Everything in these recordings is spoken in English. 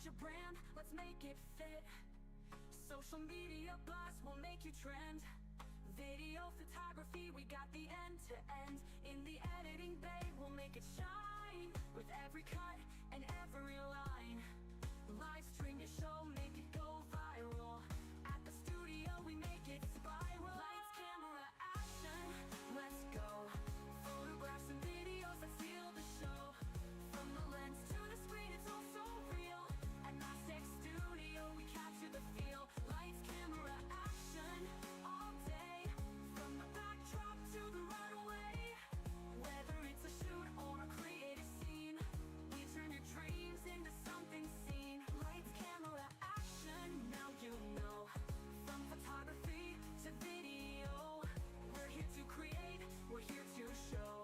your brand, let's make it fit. Social media buzz will make you trend. Video photography, we got the end to end. In the editing bay, we'll make it shine. With every cut and every line. Live stream your show, make it go viral. At the studio, we make it spiral. Lights, camera, action, let's go. Photographs and videos that seal the show. From the lens to the screen, it's all so real. At Mastech Studio, we capture the feel. Lights, camera, action, all day. From the backdrop to the runway. Whether it's a shoot or a creative scene, we turn your dreams into something seen. Lights, camera, action, now you know. From photography to video, we're here to create, we're here to show.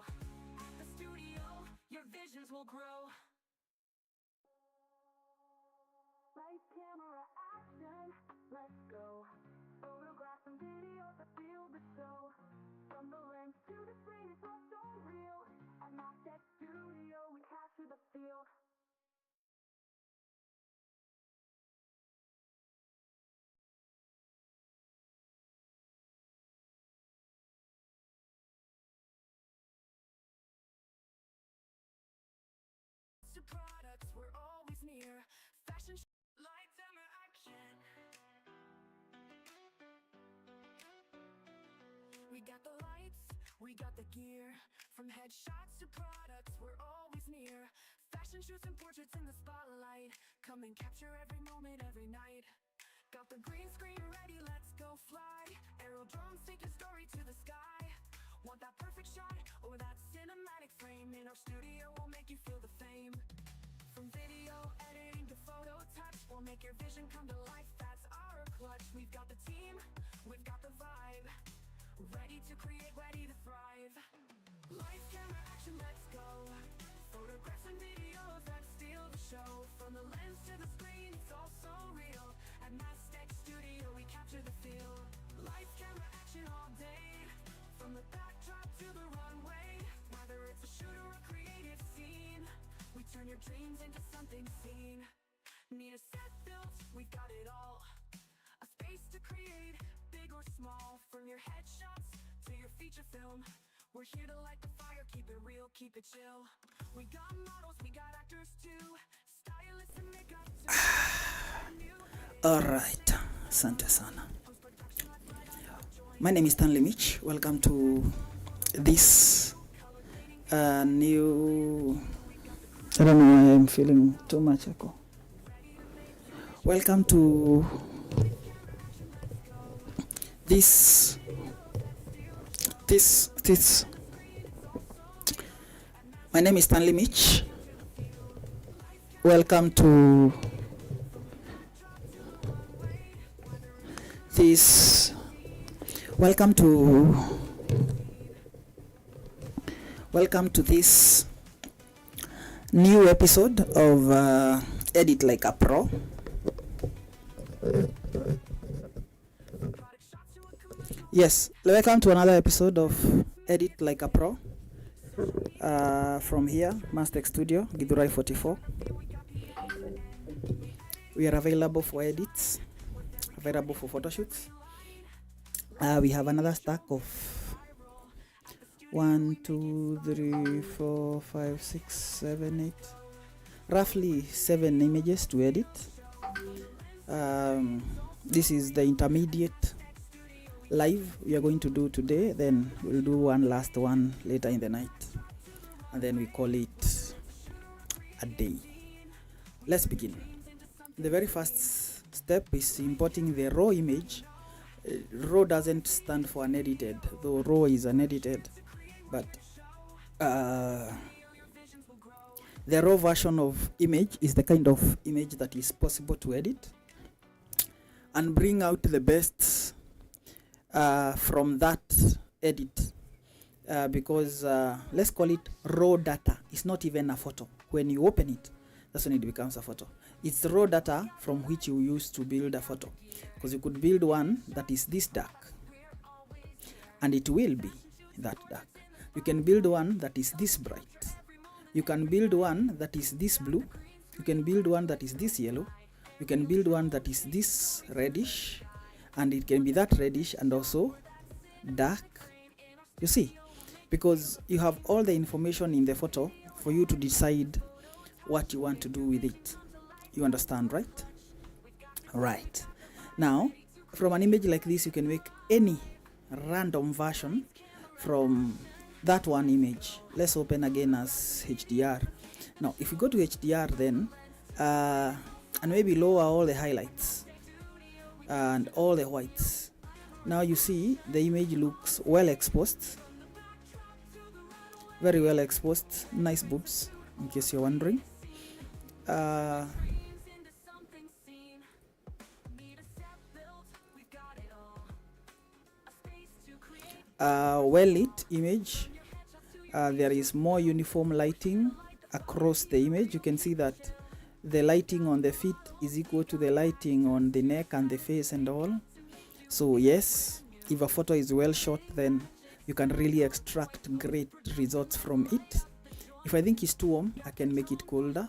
At the studio, your visions will grow. Lights, camera, action, let's go. Photographs and videos that feel the show. From the lens to the screen, it's all so real. At Mastech Studio, we capture the feel. To products, we're always near. Fashion lights, camera, action. We got the lights, we got the gear. From headshots to products, we're always near. Fashion shoots and portraits in the spotlight. Come and capture every moment, every night. Got the green screen ready, let's go fly. Aerodrones take your story to the sky. Want that perfect shot or that cinematic frame? In our studio, we'll make you feel the fame. From video editing to photo touch, we'll make your vision come to life, that's our clutch. We've got the team, we've got the vibe. Ready to create, ready to thrive. Lights, camera, action, let's go. Photographs and videos that steal the show. From the lens to the screen, it's all so real. At Mastech Studio, we capture the feel. Lights, camera, action all day. From the backdrop to the runway. Whether it's a shoot or a creative scene, we turn your dreams into something seen. Need a set built, we've got it all. A space to create, big or small. From your headshots to your feature film, we're here to light the fire, keep it real, keep it chill. We got models, we got actors too. Stylists and makeup too. Alright, asante sana. My name is Stanley Mitch. Welcome to this new... I don't know why I'm feeling too much echo. Welcome to this. My name is Stanley Mitch. Welcome to this. Welcome to this new episode of Edit Like a Pro. Yes, welcome to another episode of Edit Like a Pro. From here, Mastech Studio, Githurai 44. We are available for edits, available for photo shoots. We have another stack of 1, 2, 3, 4, 5, 6, 7, 8, roughly 7 images to edit. This is the intermediate live we are going to do today. Then we'll do one last one later in the night, and then we call it a day. Let's begin. The very first step is importing the raw image. Raw doesn't stand for unedited, though raw is unedited, but the raw version of image is the kind of image that is possible to edit and bring out the best from that edit, because let's call it raw data. It's not even a photo. When you open it, that's when it becomes a photo. It's raw data from which you use to build a photo, because you could build one that is this dark and it will be that dark. You can build one that is this bright. You can build one that is this blue You can build one that is this yellow, you can build one that is this reddish, and it can be that reddish and also dark. You see, because you have all the information in the photo for you to decide what you want to do with it. You understand, right? Right. Now, from an image like this, you can make any random version from that one image. Let's open again as HDR. Now, if you go to HDR, then and maybe lower all the highlights and all the whites. Now you see the image looks well exposed, very well exposed, nice boobs, in case you're wondering. Well lit image. There is more uniform lighting across the image. You can see that the lighting on the feet is equal to the lighting on the neck and the face and all. So yes, if a photo is well shot, then you can really extract great results from it. If I think it's too warm, I can make it colder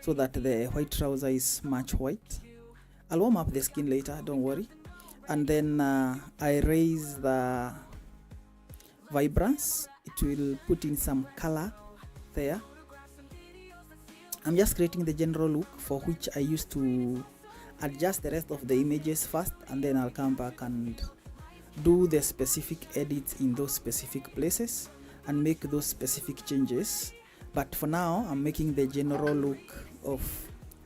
so that the white trouser is much white. I'll warm up the skin later, don't worry. And then I raise the vibrance. It will put in some color there. I'm just creating the general look, for which I used to adjust the rest of the images first, and then I'll come back and do the specific edits in those specific places and make those specific changes. But for now, I'm making the general look of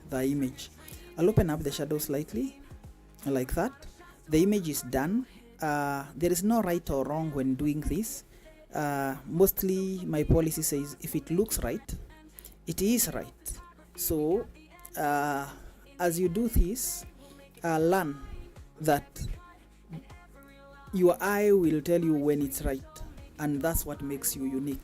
the image. I'll open up the shadow slightly, like that. The image is done. There is no right or wrong when doing this. Mostly my policy says if it looks right, it is right. So as you do this, learn that your eye will tell you when it's right, and that's what makes you unique.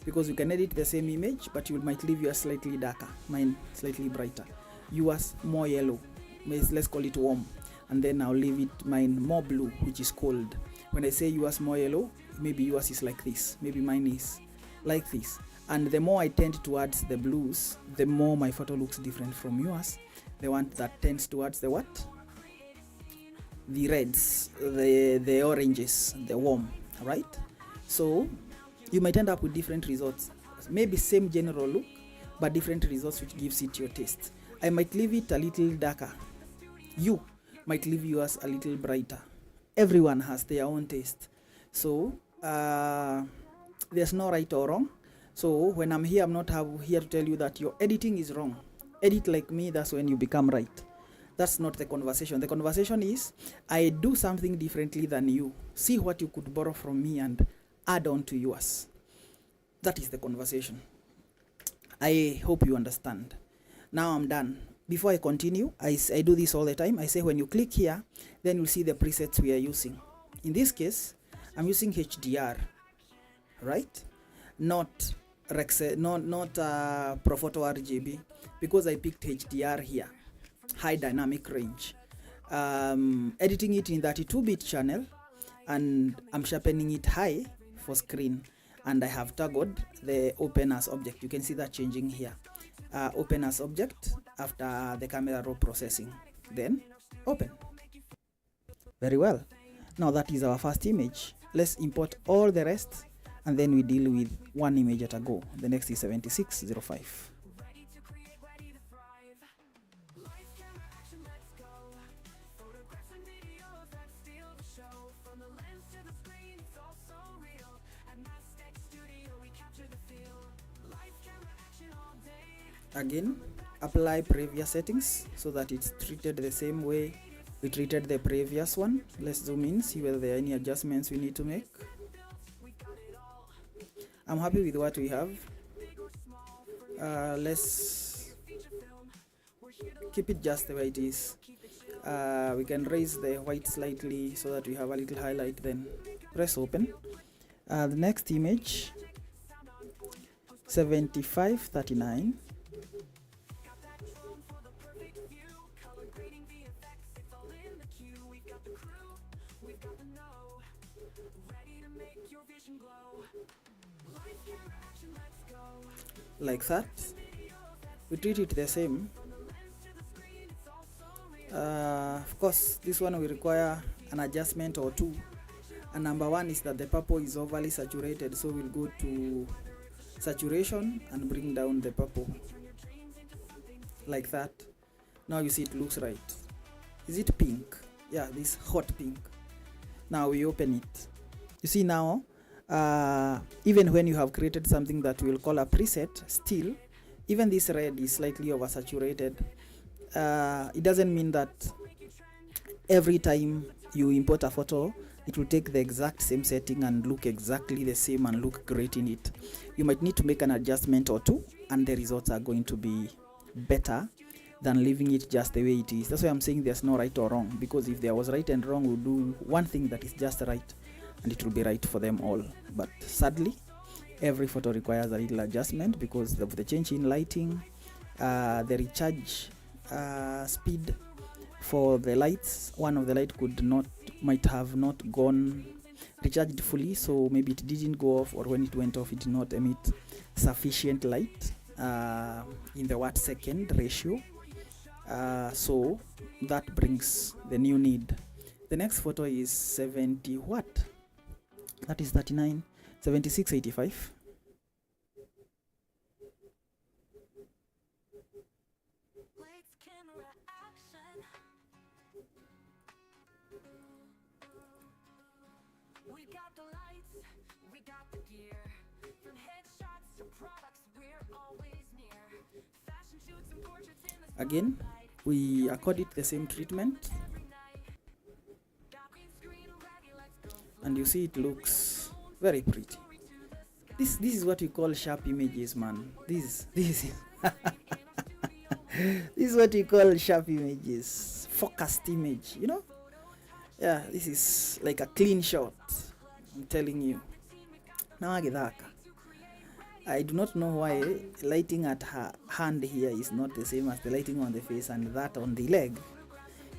Because you can edit the same image, but you might leave yours slightly darker, mine slightly brighter, yours more yellow, let's call it warm, and then I'll leave it mine more blue, which is cold. When I say yours more yellow, maybe yours is like this, maybe mine is like this. And the more I tend towards the blues, the more my photo looks different from yours. The one that tends towards the what? The reds, the oranges, the warm, right? So you might end up with different results. Maybe same general look, but different results, which gives it your taste. I might leave it a little darker. You might leave yours a little brighter. Everyone has their own taste. So there's no right or wrong. So when I'm here, I'm not here to tell you that your editing is wrong. Edit like me, that's when you become right. That's not the conversation. The conversation is, I do something differently than you. See what you could borrow from me and add on to yours. That is the conversation. I hope you understand. Now I'm done. Before I continue, I do this all the time. I say when you click here, then you'll see the presets we are using. In this case, I'm using HDR, right? Not Profoto RGB, because I picked HDR here, high dynamic range. Editing it in 32-bit channel, and I'm sharpening it high for screen, and I have toggled the open as object. You can see that changing here. Open as object after the camera raw processing, then open. Very well. Now that is our first image. Let's import all the rest, and then we deal with one image at a go. The next is 7605. Again, apply previous settings so that it's treated the same way we treated the previous one. Let's zoom in, see whether there are any adjustments we need to make. I'm happy with what we have. Let's keep it just the way it is. We can raise the white slightly so that we have a little highlight, then press open. The next image, 7539. Like that. we treat it the same. Of course, this one will require an adjustment or two. And number one is that the purple is overly saturated, so we'll go to saturation and bring down the purple like that. Now you see it looks right. Is it pink? Yeah, this hot pink. Now we open it. You see now, even when you have created something that we'll call a preset, still, even this red is slightly oversaturated. It doesn't mean that every time you import a photo, it will take the exact same setting and look exactly the same and look great in it. You might need to make an adjustment or two, and the results are going to be better than leaving it just the way it is. That's why I'm saying there's no right or wrong, because if there was right and wrong, we'll do one thing that is just right and it will be right for them all. But sadly, every photo requires a little adjustment because of the change in lighting, the recharge speed for the lights. One of the light might have not gone recharged fully, so maybe it didn't go off, or when it went off it did not emit sufficient light in the watt second ratio. So that brings the new need. The next photo is 70 watt, that is 39 7685. We got the lights, we got the gear. From headshots to products, we're always near. Fashion shoots and portraits in the Again, we accord it the same treatment, and you see it looks very pretty. This is what we call sharp images, man. This is this is what we call sharp images, focused image, you know. Yeah, this is like a clean shot, I'm telling you. Now I do not know why lighting at her hand here is not the same as the lighting on the face and that on the leg.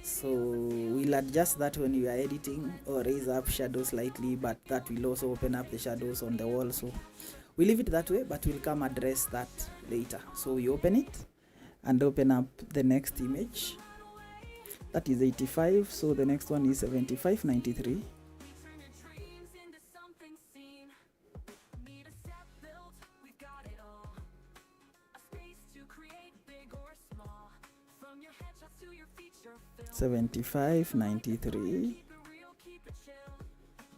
So we'll adjust that when we are editing, or raise up shadows slightly, but that will also open up the shadows on the wall. So we leave it that way, but we'll come address that later. So we open it and open up the next image. That is 85, so the next one is 7593. Need a set built, we've got it all. A space to create big or small. From your headshots to your feature film. 7593. Keep it real, keep it chill.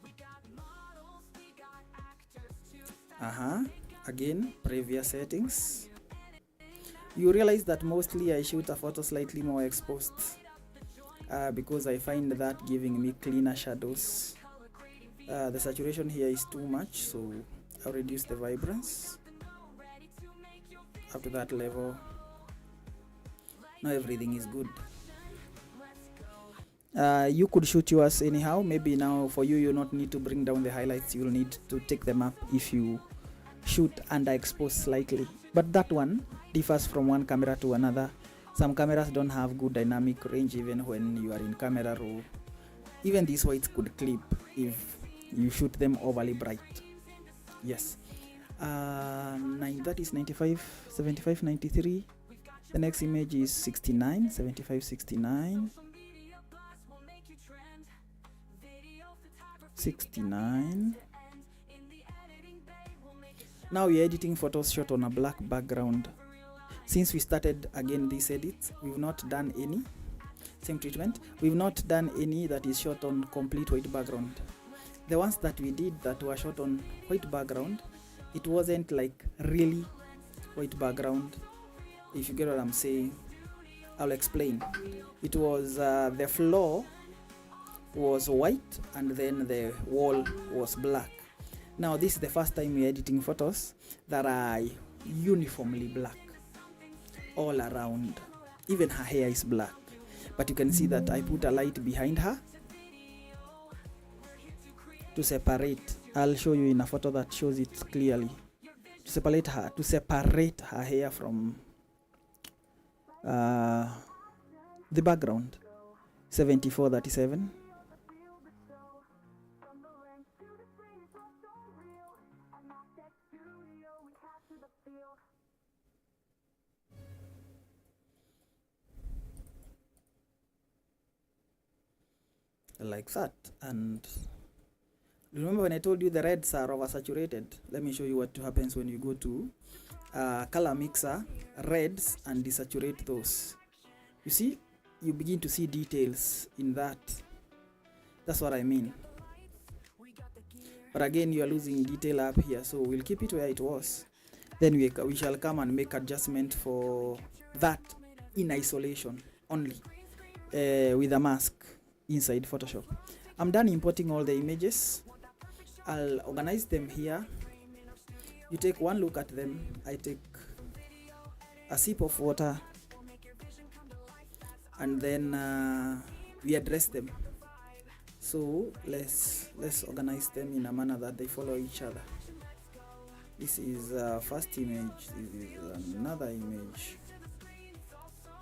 We got models, we got actors too. Again, previous settings. You realize that mostly I shoot a photo slightly more exposed, because I find that giving me cleaner shadows. The saturation here is too much, so I'll reduce the vibrance up to that level. Now everything is good. You could shoot yours anyhow. Maybe now for you, you not need to bring down the highlights. You'll need to take them up if you shoot underexposed slightly. But that one differs from one camera to another. Some cameras don't have good dynamic range even when you are in camera raw. Even these whites could clip if you shoot them overly bright. Yes. That is 95, 75, 93. The next image is 69, 75, 69. 69. Now we are editing photos shot on a black background. Since we started again these edits, we've not done any same treatment. We've not done any that is shot on complete white background. The ones that we did that were shot on white background, it wasn't like really white background. If you get what I'm saying, I'll explain. It was the floor was white and then the wall was black. Now this is the first time we're editing photos that are uniformly black all around. Even her hair is black, but you can see that I put a light behind her to separate. I'll show you in a photo that shows it clearly. To separate her hair from the background. 7437. like that. And remember when I told you the reds are oversaturated? Let me show you what happens when you go to color mixer, reds, and desaturate those. You see, you begin to see details in that. That's what I mean. But again, you are losing detail up here, so we'll keep it where it was. Then we shall come and make adjustment for that in isolation only, with a mask inside Photoshop. I'm done importing all the images. I'll organize them here. You take one look at them. I take a sip of water, and then we address them. So let's organize them in a manner that they follow each other. This is first image. This is another image.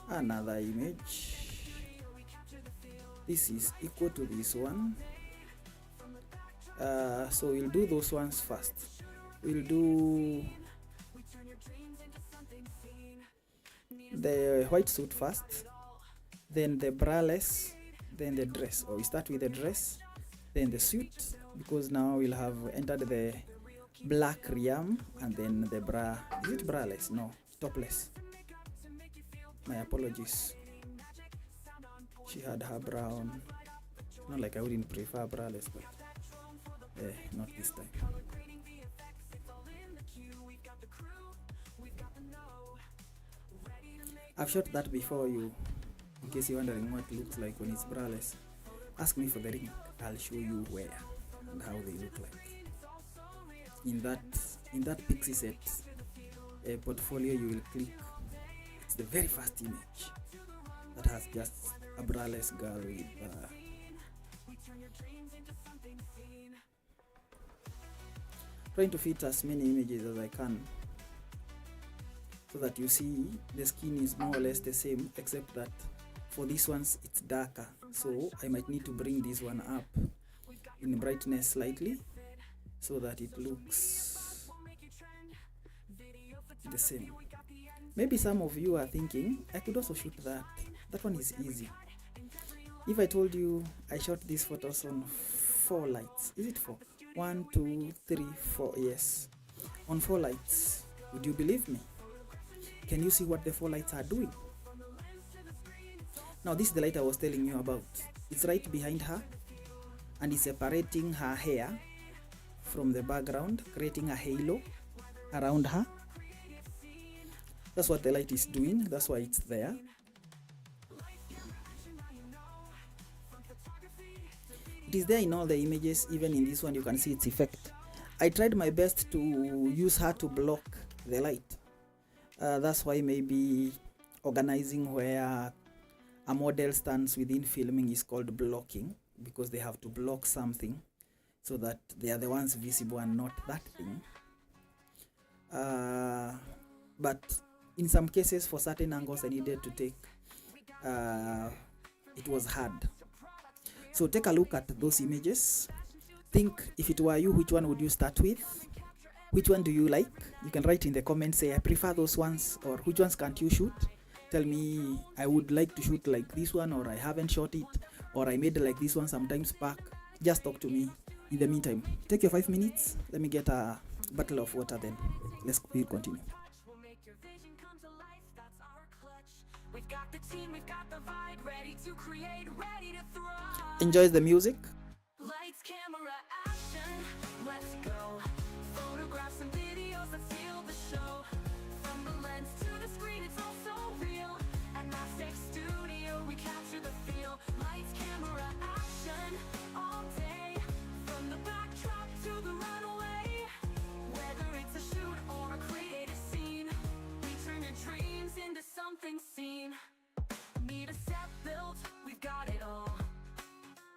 Another image. This is equal to this one. So we'll do those ones first. We'll do the white suit first, then the braless, then the dress. Or we start with the dress, then the suit, because now we'll have entered the black realm, and then the bra. Is it braless? No, topless. My apologies. She had her brown. Not like I wouldn't prefer braless, but not this time. I've shot that before you, in case you're wondering what it looks like when it's braless. Ask me for the ring. I'll show you where and how they look like. In that pixie set portfolio, you will click. It's the very first image that has just a braless girl with trying to fit as many images as I can, so that you see the skin is more or less the same, except that for these ones it's darker, so I might need to bring this one up in brightness slightly so that it looks the same. Maybe some of you are thinking, I could also shoot that. That one is easy. If I told you I shot these photos on 4 lights, is it 4? 1, 2, 3, 4, yes. On 4 lights, would you believe me? Can you see what the 4 lights are doing? Now this is the light I was telling you about. It's right behind her, and it's separating her hair from the background, creating a halo around her. That's what the light is doing. That's why it's there. It is there in all the images. Even in this one you can see its effect. I tried my best to use her to block the light. That's why maybe organizing where a model stands within filming is called blocking, because they have to block something so that they are the ones visible and not that thing. But in some cases, for certain angles I needed to take, it was hard. So take a look at those images. Think, if it were you, which one would you start with? Which one do you like? You can write in the comments, say I prefer those ones, or which ones can't you shoot? Tell me, I would like to shoot like this one, or I haven't shot it, or I made like this one sometimes back. Just talk to me. In the meantime, take your 5 minutes. Let me get a bottle of water, then let's continue. Enjoy the music. Lights, camera, action, let's go. Photographs and videos that seal the show. From the lens to the screen, it's all so real. At Mastic Studio, we capture the feel. Lights, camera, action, all day. From the backdrop to the runaway. Whether it's a shoot or a creative scene, we turn your dreams into something seen. Need a set built, we've got it all.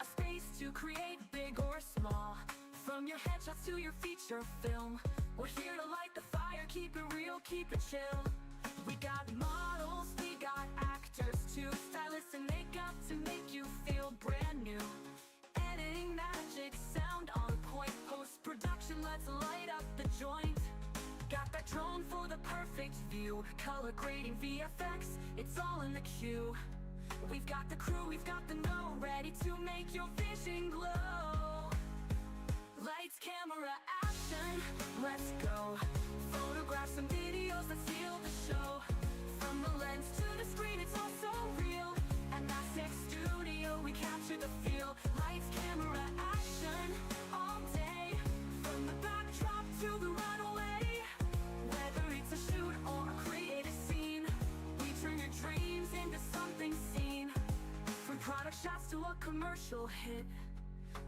A space to create, big or small. From your headshots to your feature film, we're here to light the fire, keep it real, keep it chill. We got models, we got actors too, stylists and makeup to make you feel brand new. Editing magic, sound on point, post-production, let's light up the joint. Got that drone for the perfect view, color grading, VFX, it's all in the queue. We've got the crew, we've got the know, ready to make your vision glow. Lights, camera, action, let's go. Photographs and videos that seal the show. From the lens to the screen, it's all so real. At Mass Studio, we capture the feel. Lights, camera, action, all day. From the backdrop to the runway. Whether it's a shoot or a creative scene, we turn your dreams into something seen. From product shots to a commercial hit,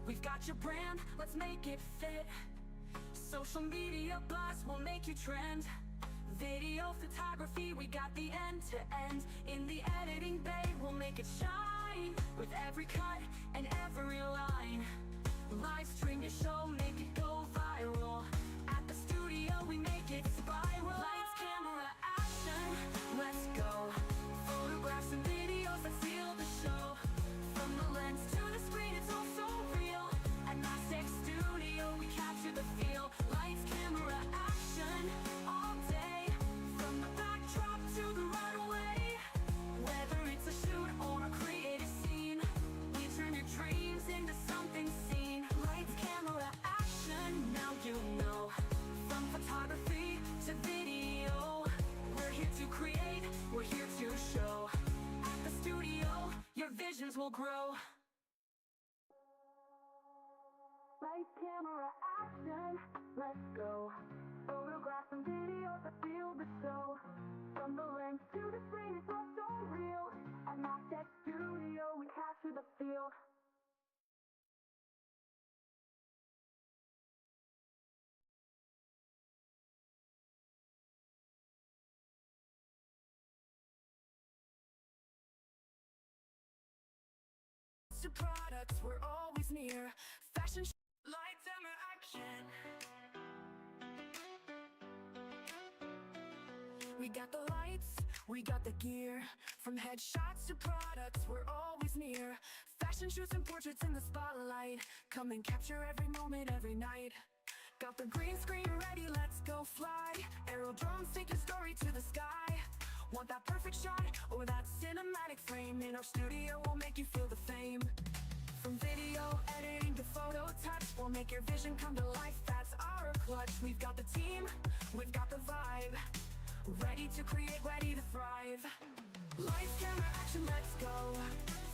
we've got your brand, let's make it fit. Social media buzz will make you trend. Video photography, we got the end-to-end. In the editing bay, we'll make it shine. With every cut and every line. Live stream your show, make it go viral. At the studio, we make it spiral. Lights, camera, action, let's go. Photographs and videos that seal the show. From the lens to the screen, it's all so real. At Mass Studio, we capture the feel. Lights, camera, action, all day. From the backdrop to the runway. Whether it's a shoot or a creative scene, we turn your dreams into something seen. Lights, camera, action, now you know. From photography to video, we're here to create, we're here to show. At the studio, your visions will grow. Lights, camera, action, let's go. Photographs and videos that feel the show. From the lens to the screen, it's all so real. At Mass Studio, we capture the feel. To products, we're always near. Fashion lights, camera, action. We got the lights, we got the gear. From headshots to products, we're always near. Fashion shoots and portraits in the spotlight. Come and capture every moment, every night. Got the green screen ready, let's go fly. Aerodrones, take your story to the sky. Want that perfect shot or that cinematic frame? In our studio, we'll make you feel the fame. From video editing to photo touch, we'll make your vision come to life, that's our clutch. We've got the team, we've got the vibe. Ready to create, ready to thrive. Lights, camera, action, let's go.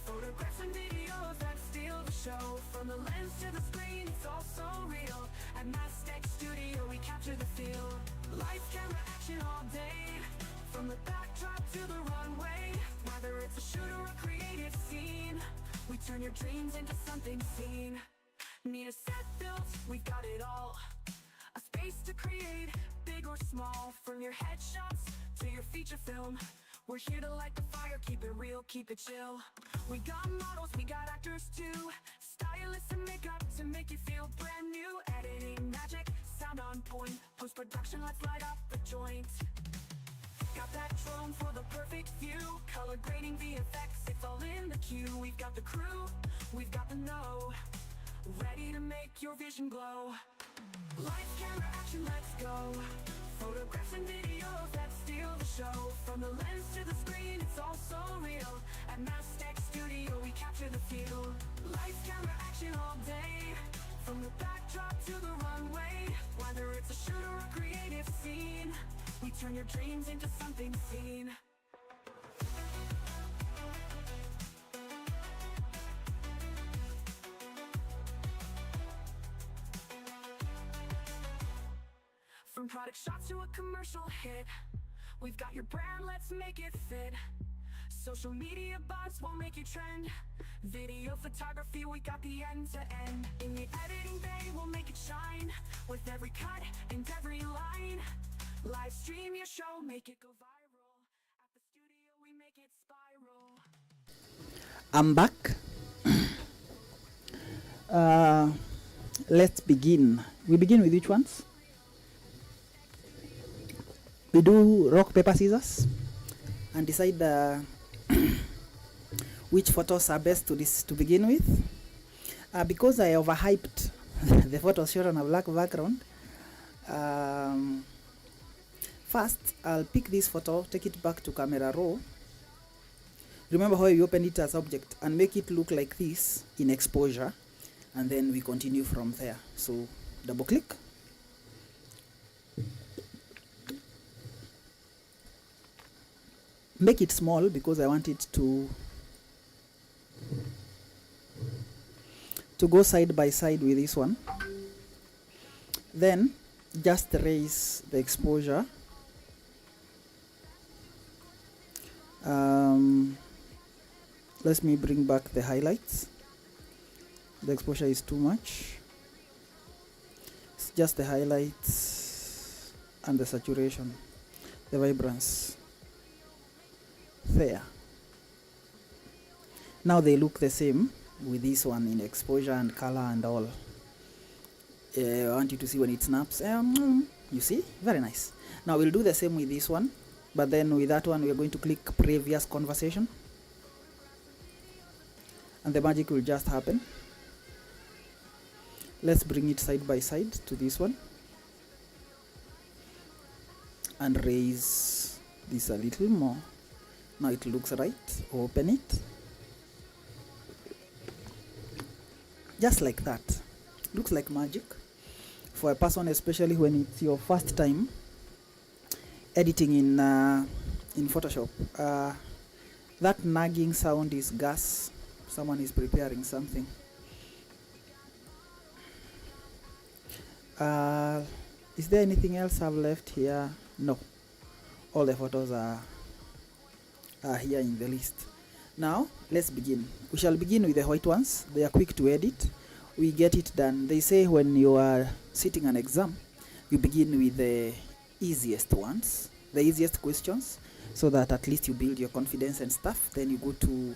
Photographs and videos that steal the show. From the lens to the screen, it's all so real. At Mass Studio, we capture the feel. Lights, camera, action all day. From the backdrop to the runway. Whether it's a shoot or a creative scene, we turn your dreams into something seen. Need a set built, we've got it all. A space to create, big or small. From your headshots to your feature film, we're here to light the fire, keep it real, keep it chill. We got models, we got actors too. Stylists and makeup to make you feel brand new. Editing magic, sound on point. Post-production, let's light up the joint. Got that drone for the perfect view. Color grading, VFX, it's all in the queue. We've got the crew, we've got the know. Ready to make your vision glow. Lights, camera, action, let's go. Photographs and videos that steal the show. From the lens to the screen, it's all so real. At Mass Studio, we capture the feel. Lights, camera, action all day. From the backdrop to the runway. Whether it's a shoot or a creative scene, we turn your dreams into something seen. From product shots to a commercial hit, we've got your brand, let's make it fit. Social media buzz will make you trend. Video photography, we got the end-to-end. In the editing bay, we'll make it shine. With every cut and every line. Live stream your show, make it go viral. At the studio, we make it spiral. I'm back. Let's begin. We begin with which ones? We do rock, paper, scissors and decide which photos are best to begin with. Because I overhyped the photos shot on a black background, first I'll pick this photo, take it back to camera raw Remember how we opened it as object, and make it look like this in exposure, and then we continue from there. So double click. Make it small because I want it to go side by side with this one. Then just raise the exposure. Let me bring back the highlights. The exposure is too much. It's just the highlights and the saturation, the vibrance. There. Now they look the same with this one in exposure and color and all. I want you to see when it snaps. You see? Very nice. Now we'll do the same with this one, but then with that one we are going to click previous conversation, and the magic will just happen. Let's bring it side by side to this one and raise this a little more. Now it looks right. Open it. Just like that. Looks like magic. For a person, especially when it's your first time editing in Photoshop. That nagging sound is gas. Someone is preparing something. Is there anything else I've left here? No. All the photos are here in the list. Now let's begin. We shall begin with the white ones. They are quick to edit. We get it done. They say when you are sitting an exam, you begin with the easiest ones, the easiest questions, so that at least you build your confidence and stuff. Then you go to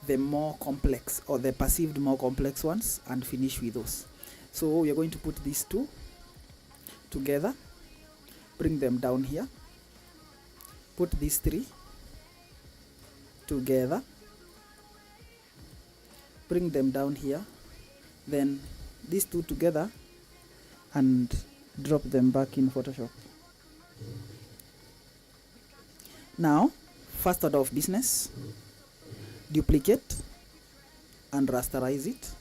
the more complex, or the perceived more complex ones, and finish with those. So we are going to put these two together, bring them down here, put these three together, bring them down here, then these two together, and drop them back in Photoshop. Now, first order of business, duplicate and rasterize it.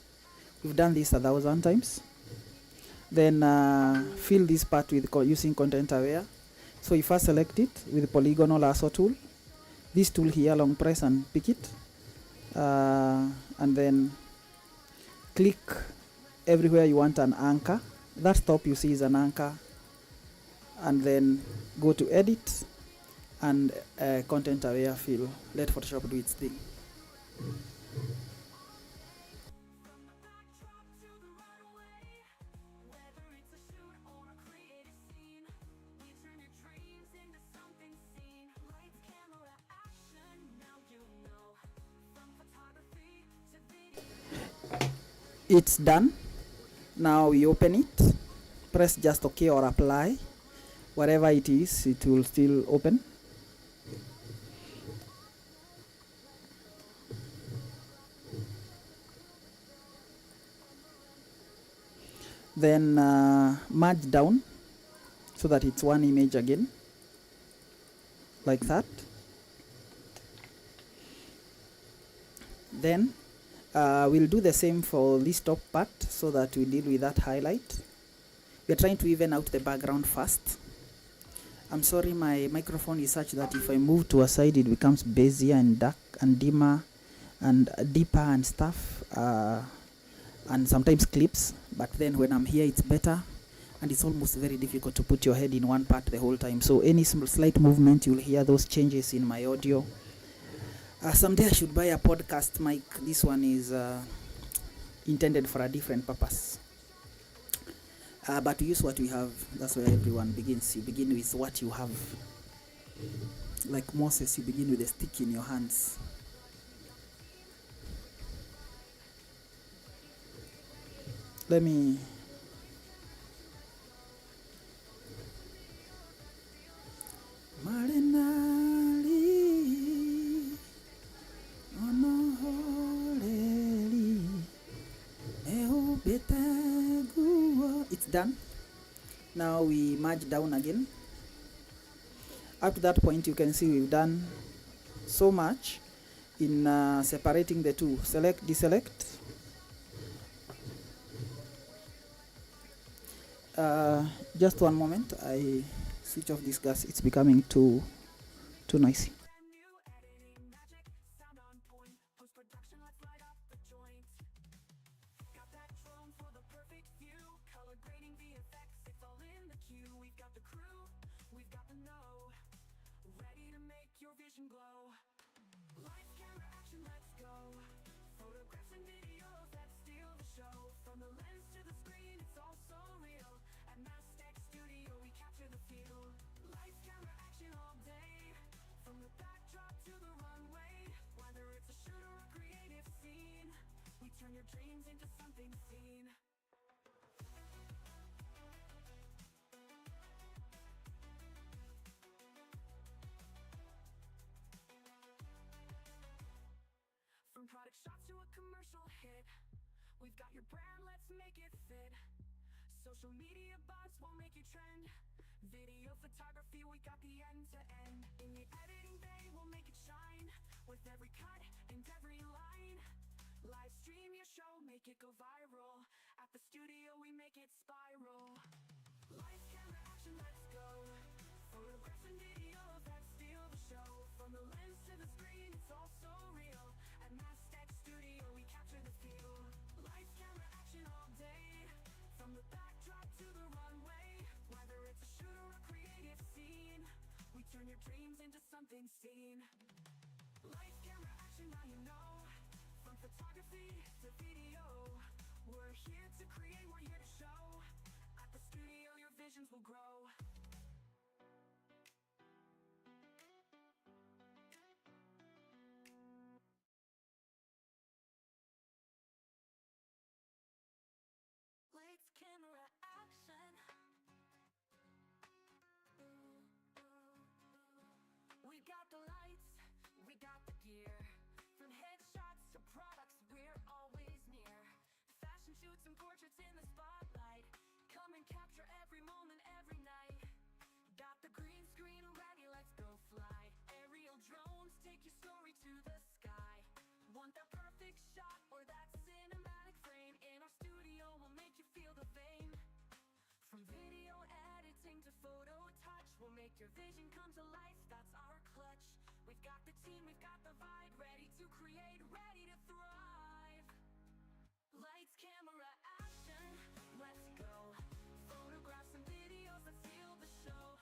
We've done this 1,000 times. Then fill this part with using content aware. So you first select it with polygonal lasso tool. This tool here, long press and pick it, and then click everywhere you want an anchor. That top you see is an anchor, and then go to edit and content aware fill. Let Photoshop do its thing. It's done. Now we open it, press just OK or apply. Whatever it is, it will still open. Then merge down so that it's one image again, like that. Then we'll do the same for this top part so that we deal with that highlight. We're trying to even out the background first. I'm sorry, my microphone is such that if I move to a side it becomes busier and dark and dimmer and deeper and stuff, and sometimes clips, but then when I'm here it's better, and it's almost very difficult to put your head in one part the whole time. So any slight movement, you'll hear those changes in my audio. Someday I should buy a podcast mic. This one is intended for a different purpose. But we use what we have. That's where everyone begins. You begin with what you have. Like Moses, you begin with a stick in your hands. Let me... It's done. Now we merge down again. Up to that point you can see we've done so much. in separating the two. Select, deselect. Just one moment, I switch off this gas. It's becoming too noisy. Brand new editing magic, sound on point. Post-production, let's light up the joint. Got that drone for the perfect view. Color grading VFX, it's all in the queue. We've got the crew, we've got the know. Ready to make your vision glow. Lights, camera, action, let's go. Photographs and videos that steal the show. From the lens to the screen, it's all so real. At Mastech Studio, we capture the feel. Lights, camera, action all day. From the backdrop to the runway. Whether it's a shoot or a creative scene, we turn your dreams into something seen. From product shots to a commercial hit, we've got your brand, let's make it fit. Social media bots won't make you trend. Video photography, we got the end to end. In the editing bay, we'll make it shine. With every cut and every line. Live stream your show, make it go viral. At the studio, we make it spiral. Lights, camera, action, let's go. Photographs and videos that steal the show. From the lens to the screen, it's all so real. At Mastech Studio, we capture the feel. Lights, camera, action all day. From the backdrop to the runway. Whether it's a shoot or a creative scene, we turn your dreams into something seen. Lights, camera, action, now you know. From photography to video, we're here to create, we're here to show. At the studio, your visions will grow. Lights, camera, action. We got the lights, we got the gear. From headshots to products, we're always near. Fashion shoots and portraits in the spotlight. Come and capture every moment, every night. Got the green screen ready, let's go fly. Aerial drones take your story to the sky. Want that perfect shot or that cinematic frame? In our studio, we'll make you feel the fame. From video editing to photo touch, we'll make your vision come to life, that's our clutch. We've got the team, we've got the vibe, ready to create, ready to thrive. Lights, camera, action, let's go. Photographs and videos that steal the show.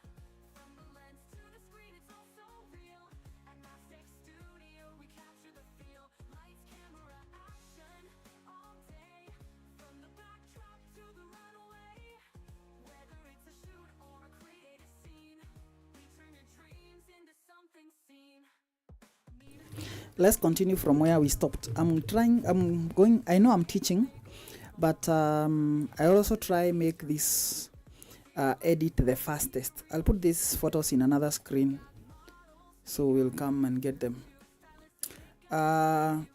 From the lens to the screen, it's all so real. At Mastech Studio, we capture the feel. Lights, camera, action, all day. From the backdrop to the runway. Whether it's a shoot or a creative scene, we turn your dreams into something seen. Let's continue from where we stopped. I know I'm teaching, but I also try make this edit the fastest. I'll put these photos in another screen, so we'll come and get them. I'm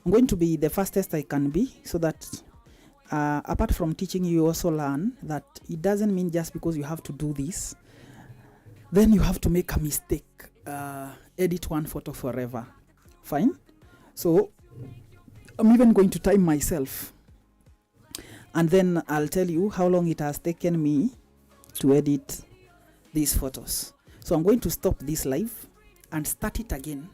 going to be the fastest I can be, so that apart from teaching, you also learn that it doesn't mean just because you have to do this, then you have to make a mistake. Edit one photo forever. Fine. So I'm even going to time myself, and then I'll tell you how long it has taken me to edit these photos. So I'm going to stop this live and start it again